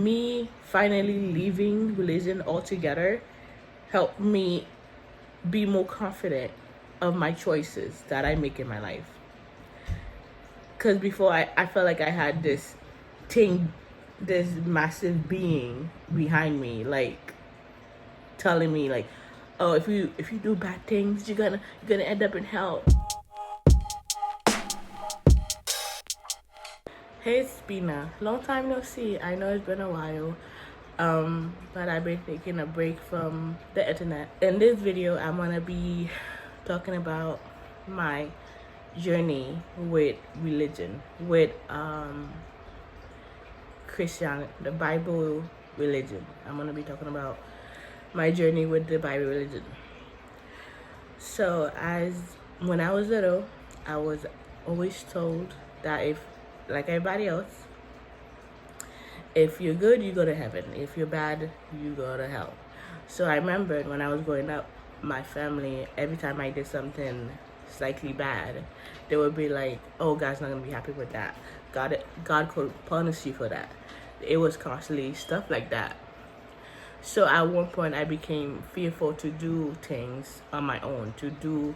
me finally leaving religion altogether helped me be more confident of my choices that I make in my life. Because before I felt like I had this thing, this massive being behind me, like telling me like, oh, if you do bad things, you're gonna end up in hell. Hey Spina, long time no see. I know it's been a while. But I've been taking a break from the internet. In this video, I'm gonna be talking about my journey with religion, with Christian, the Bible religion. I'm gonna be talking about my journey with the Bible religion. So, as when I was little, I was always told that if, like everybody else, if you're good, you go to heaven. If you're bad, you go to hell. So I remembered when I was growing up, my family, every time I did something slightly bad, they would be like, oh, God's not going to be happy with that. God could punish you for that. It was constantly stuff like that. So at one point, I became fearful to do things on my own, to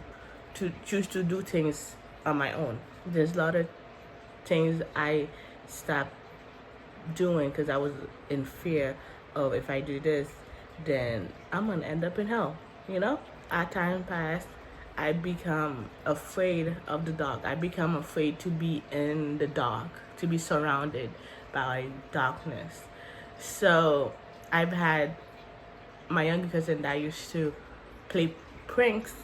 choose to do things on my own. There's a lot of things I stopped doing because I was in fear of, if I do this, then I'm gonna end up in hell. As time passed, I become afraid of the dark. I become afraid to be in the dark, to be surrounded by darkness. So I've had my younger cousin that used to play pranks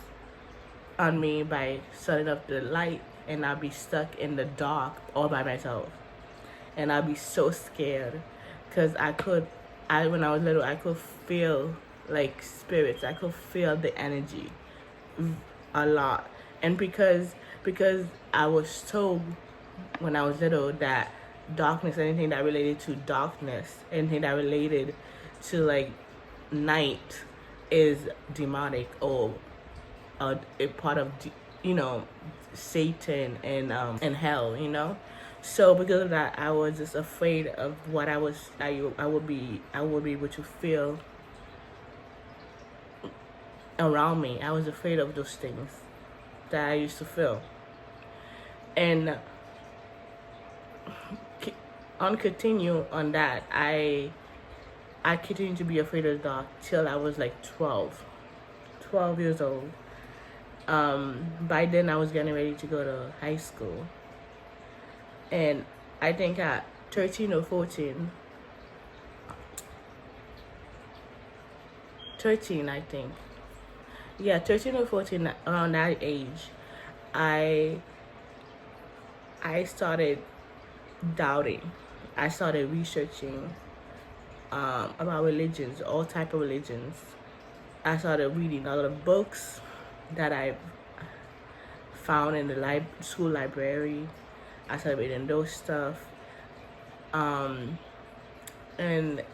on me by setting up the light, and I'll be stuck in the dark all by myself. And I'd be so scared because when I was little, I could feel like spirits. I could feel the energy a lot. And because I was told when I was little that darkness, anything that related to darkness, anything that related to like night is demonic or a part of, Satan and hell. So because of that, I was just afraid of what I would be able to feel around me. I was afraid of those things that I used to feel. And continue on that, I continued to be afraid of the dark till I was like 12 years old. By then I was getting ready to go to high school. And I think at 13 or 14, 13 I think. Yeah, 13 or 14, around that age, I started doubting. I started researching about religions, all type of religions. I started reading a lot of books that I found in the school library. I started reading those stuff. And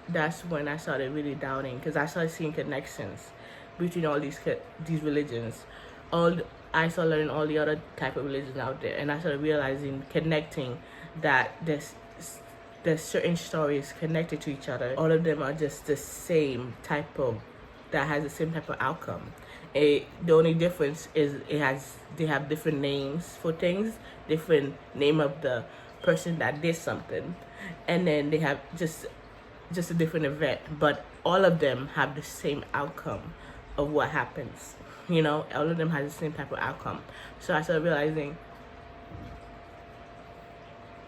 that's when I started really doubting, because I started seeing connections between all these religions. I started learning all the other type of religions out there, and I started realizing, connecting, that there's certain stories connected to each other. All of them are just the same type of, that has the same type of outcome. The only difference is they have different names for things, different name of the person that did something, and then they have just a different event, but all of them have the same outcome of what happens. All of them has the same type of outcome. So I started realizing,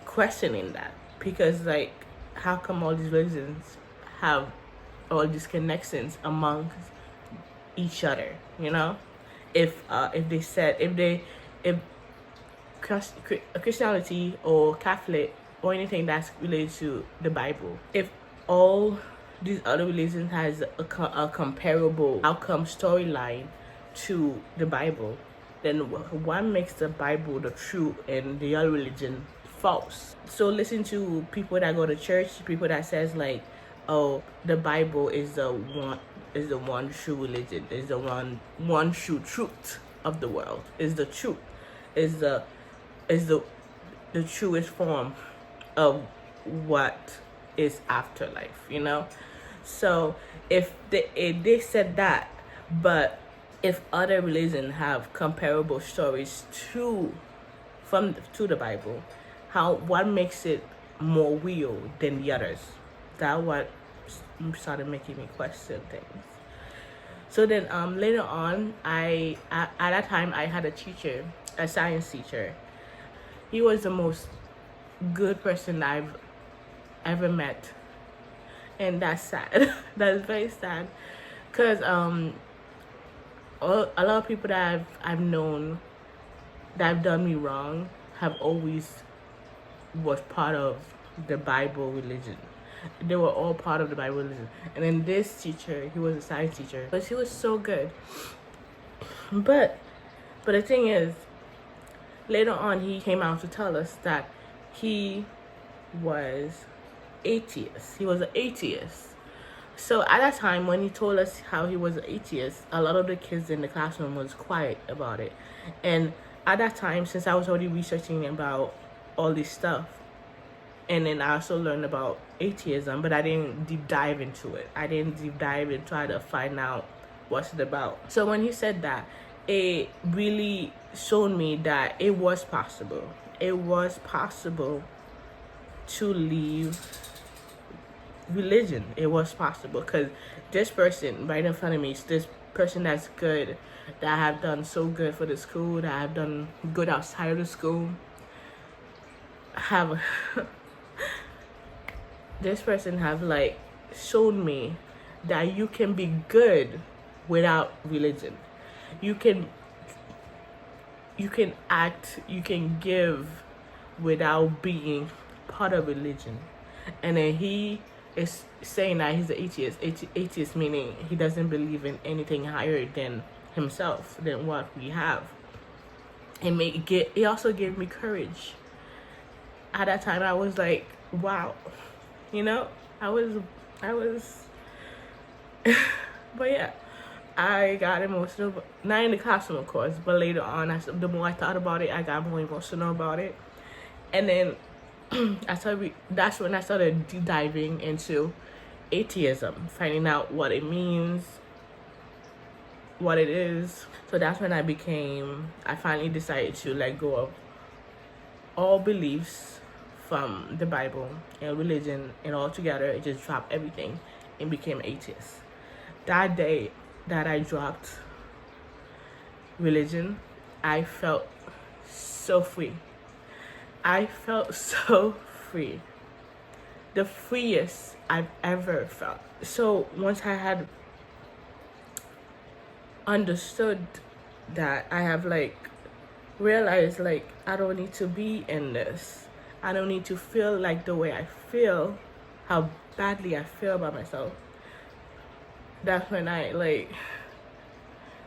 questioning that, because like, how come all these religions have all these connections among each other? If Christianity or Catholic or anything that's related to the Bible, if all these other religions has a comparable outcome storyline to the Bible, then what makes the Bible the true and the other religion false? So listen to people that go to church, people that says like, oh, the Bible is the one true religion, is the one true truth of the world, is the truth, is the truest form of what is afterlife, you know? So if they said that, but if other religions have comparable stories to the Bible, what makes it more real than the others? That what started making me question things. So then later on, at that time I had a teacher, a science teacher. He was the most good person I've ever met, and that's sad. That's very sad, because a lot of people that I've known that have done me wrong have always was part of the Bible religion. They were all part of the Bible religion. And then this teacher, he was a science teacher, but he was so good. But the thing is, later on he came out to tell us that he was atheist. He was an atheist. So at that time, when he told us how he was an atheist, a lot of the kids in the classroom was quiet about it. And at that time, since I was already researching about all this stuff, and then I also learned about atheism, but I didn't deep dive into it. I didn't deep dive and try to find out what's it about. So when he said that, it really showed me that it was possible. It was possible to leave religion. It was possible, because this person right in front of me is this person that's good, that have done so good for the school, that have done good outside of the school, have this person have like shown me that you can be good without religion. You can act, you can give without being part of religion. And then he is saying that he's an atheist. Atheist meaning he doesn't believe in anything higher than himself, than what we have. It also gave me courage. At that time I was like, wow, you know, I was but yeah, I got emotional, not in the classroom of course, but later on, the more I thought about it, I got more emotional about it. And then that's when I started deep diving into atheism, finding out what it means, what it is. So that's when I finally decided to let go of all beliefs from the Bible and religion, and all together, it just dropped everything and became atheist. That day that I dropped religion, I felt so free. I felt so free. The freest I've ever felt. So once I had understood that, I have like realized like I don't need to be in this. I don't need to feel like the way I feel, how badly I feel about myself. That's when I like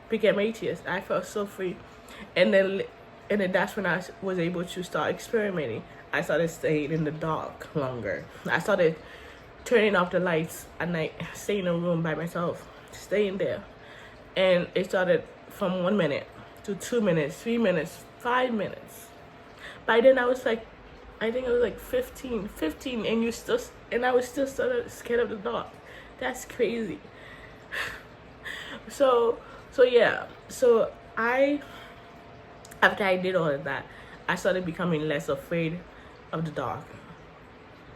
became atheist. I felt so free. And then that's when I was able to start experimenting. I started staying in the dark longer. I started turning off the lights at night, staying in a room by myself, staying there. And it started from 1 minute to 2 minutes, 3 minutes, 5 minutes. By then I was like, I think I was like 15, and I was still sort of scared of the dark. That's crazy. So yeah. So after I did all of that, I started becoming less afraid of the dark.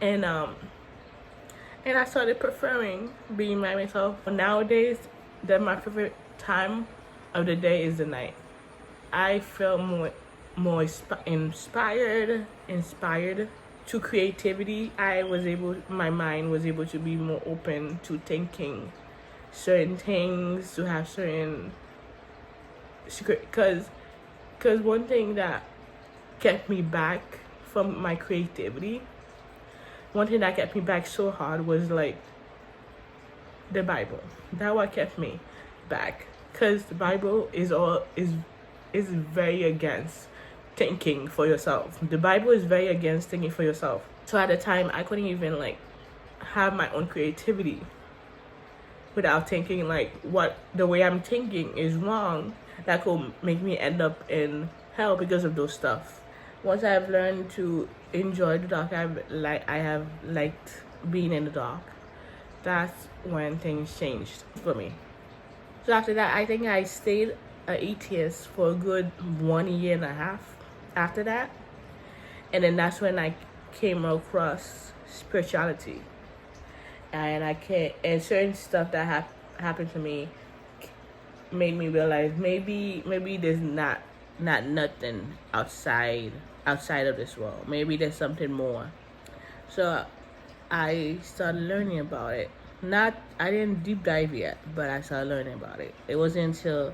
And I started preferring being by myself. Nowadays, my favorite time of the day is the night. I feel more inspired to creativity. My mind was able to be more open to thinking certain things, to have certain, because one thing that kept me back from my creativity, one thing that kept me back so hard was like the Bible. That what kept me back, because the Bible is very against thinking for yourself. The Bible is very against thinking for yourself. So at the time, I couldn't even like have my own creativity without thinking like the way I'm thinking is wrong. That could make me end up in hell because of those stuff. Once I've learned to enjoy the dark, I have liked being in the dark, that's when things changed for me. So after that, I think I stayed an atheist for a good 1 year and a half after that. And then that's when I came across spirituality. And and certain stuff that happened to me made me realize maybe there's not nothing outside of this world. Maybe there's something more. So I started learning about it. I didn't deep dive yet, but I started learning about it. It wasn't until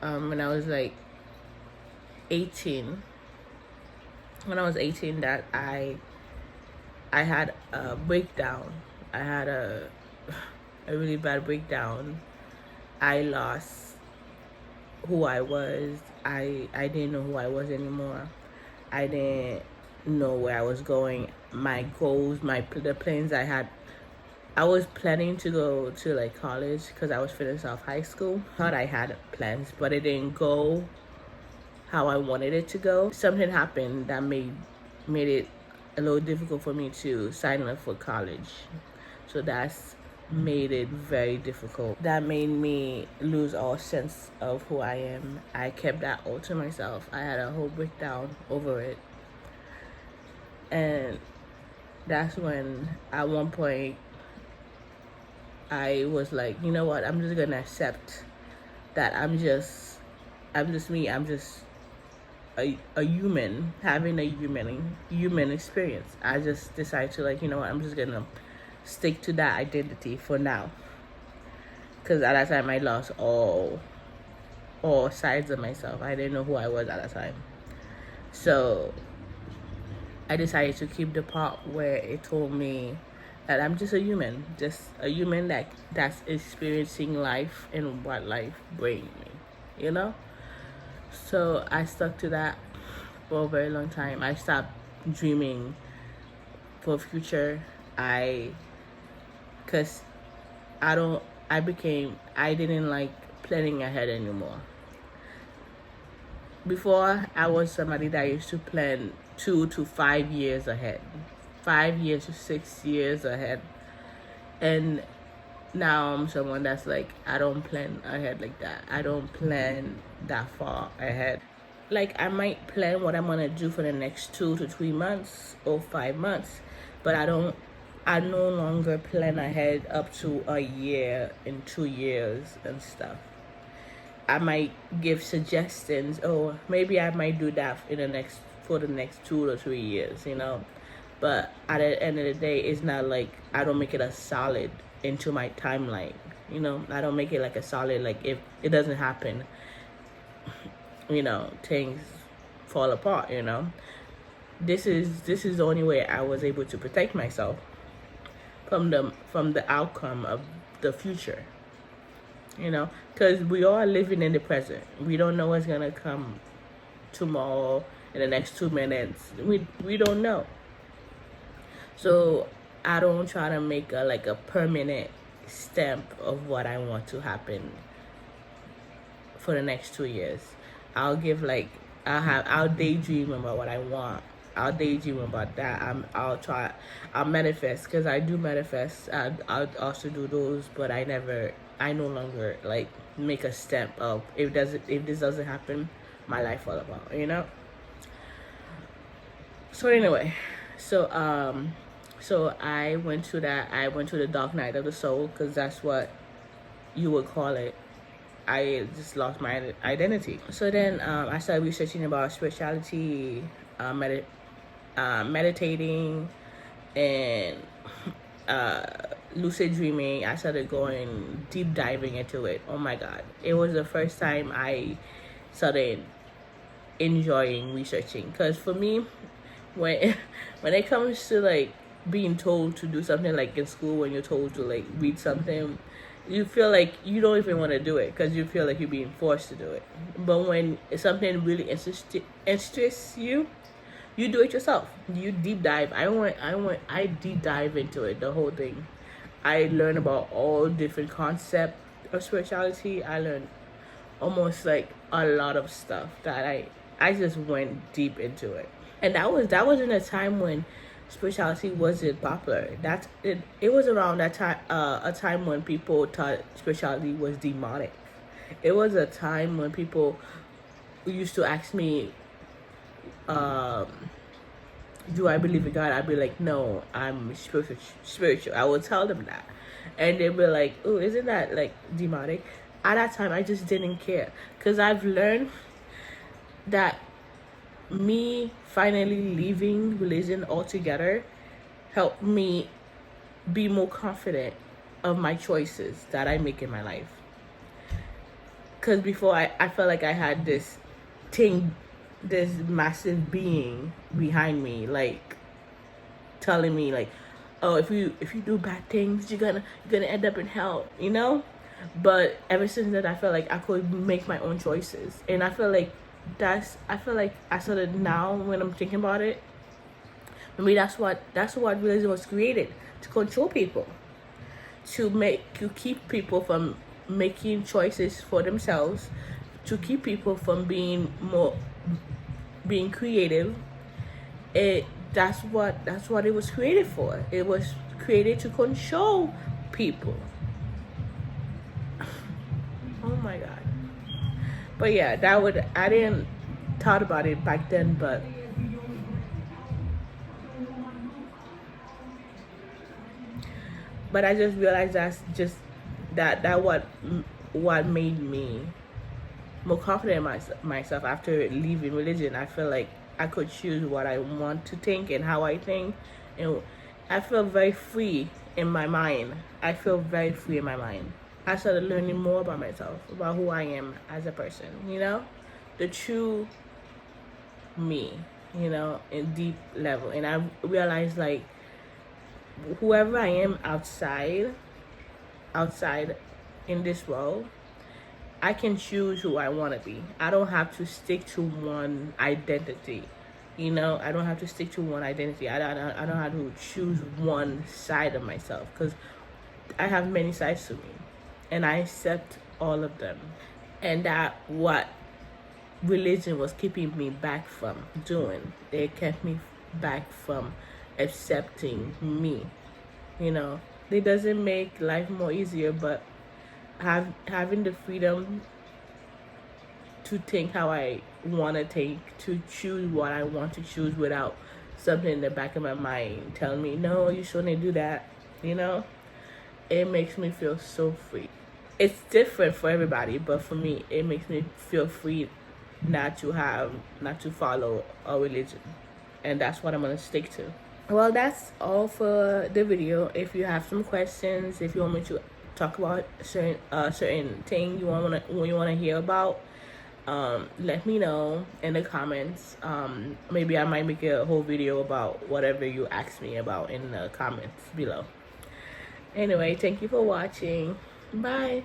when I was like 18. When I was 18, that I had a breakdown. I had a really bad breakdown. I lost who I was. I didn't know who I was anymore. I didn't know where I was going. My goals, the plans I had. I was planning to go to like college because I was finishing off high school. Thought I had plans, but it didn't go how I wanted it to go. Something happened that made it a little difficult for me to sign up for college. So that's made it very difficult. That made me lose all sense of who I am. I kept that all to myself. I had a whole breakdown over it. And that's when at one point I was like, you know what, I'm just gonna accept that I'm just me. I'm just a human having a human experience. I just decided to, like, you know what, I'm just gonna stick to that identity for now, because at that time I lost all sides of myself. I didn't know who I was at that time. So I decided to keep the part where it told me that I'm just a human that's experiencing life and what life brings me, you know? So I stuck to that for a very long time. I stopped dreaming for future. Because I didn't like planning ahead anymore. Before, I was somebody that used to plan 2 to 5 years ahead, 5 years to 6 years ahead. And now I'm someone that's like, I don't plan ahead like that. I don't plan that far ahead. Like, I might plan what I'm gonna do for the next 2 to 3 months or 5 months, but I no longer plan ahead up to a year and 2 years and stuff. I might give suggestions, or maybe I might do that for the next 2 to 3 years, you know. But at the end of the day, it's not like I don't make it a solid into my timeline, you know. I don't make it like a solid, like if it doesn't happen, you know, things fall apart, you know. This is the only way I was able to protect myself from the outcome of the future, you know, because we are living in the present. We don't know what's gonna come tomorrow, in the next 2 minutes. We don't know. So I don't try to make a permanent stamp of what I want to happen for the next 2 years. I'll daydream about what I want. I'll daydream about that. I'll manifest, because I do manifest. I'll also do those, but I no longer like make a stamp of if this doesn't happen, my life fall apart, you know. So anyway, so I went to the dark night of the soul, because that's what you would call it. I just lost my identity. So then I started researching about spirituality, meditating, and lucid dreaming. I started going deep diving into it. Oh my god, it was the first time I started enjoying researching, because for me, when it comes to like being told to do something, like in school when you're told to like read something, you feel like you don't even want to do it because you feel like you're being forced to do it. But when something really interests you, you do it yourself. You deep dive. I deep dive into it, the whole thing. I learned about all different concepts of spirituality. I learned almost like a lot of stuff that I just went deep into it. And that was in a time when spirituality wasn't popular. It was around that time, a time when people thought spirituality was demonic. It was a time when people used to ask me, um, do I believe in God? I'd be like, no, I'm spiritual. I would tell them that. And they'd be like, oh, isn't that like demonic? At that time, I just didn't care. Because I've learned that me finally leaving religion altogether helped me be more confident of my choices that I make in my life. Because before, I felt like I had this thing, this massive being behind me, like telling me like, oh, if you do bad things, you're gonna end up in hell, you know. But ever since that, I felt like I could make my own choices, and I feel like I started now when I'm thinking about it. Maybe that's what religion was created, to control people, to keep people from making choices for themselves, to keep people from being creative. That's what it was created for. It was created to control people. Oh my god. But yeah, I didn't thought about it back then, but I just realized that's just that what made me more confident in myself after leaving religion. I feel like I could choose what I want to think and how I think, and I feel very free in my mind. I started learning more about myself, about who I am as a person, you know, the true me, you know, in deep level. And I realized like whoever I am outside in this world, I can choose who I want to be. I don't have to stick to one identity. You know, I don't have to stick to one identity. I don't have to choose one side of myself, because I have many sides to me, and I accept all of them. And that what religion was keeping me back from doing. They kept me back from accepting me. You know, it doesn't make life more easier, but having the freedom to think how I want to think, to choose what I want to choose without something in the back of my mind telling me, no, you shouldn't do that, you know, it makes me feel so free. It's different for everybody, but for me, it makes me feel free not to follow a religion. And that's what I'm going to stick to. Well, that's all for the video. If you have some questions, if you want me to talk about certain thing you want to hear about, let me know in the comments. Maybe I might make a whole video about whatever you ask me about in the comments below. Anyway, thank you for watching. Bye.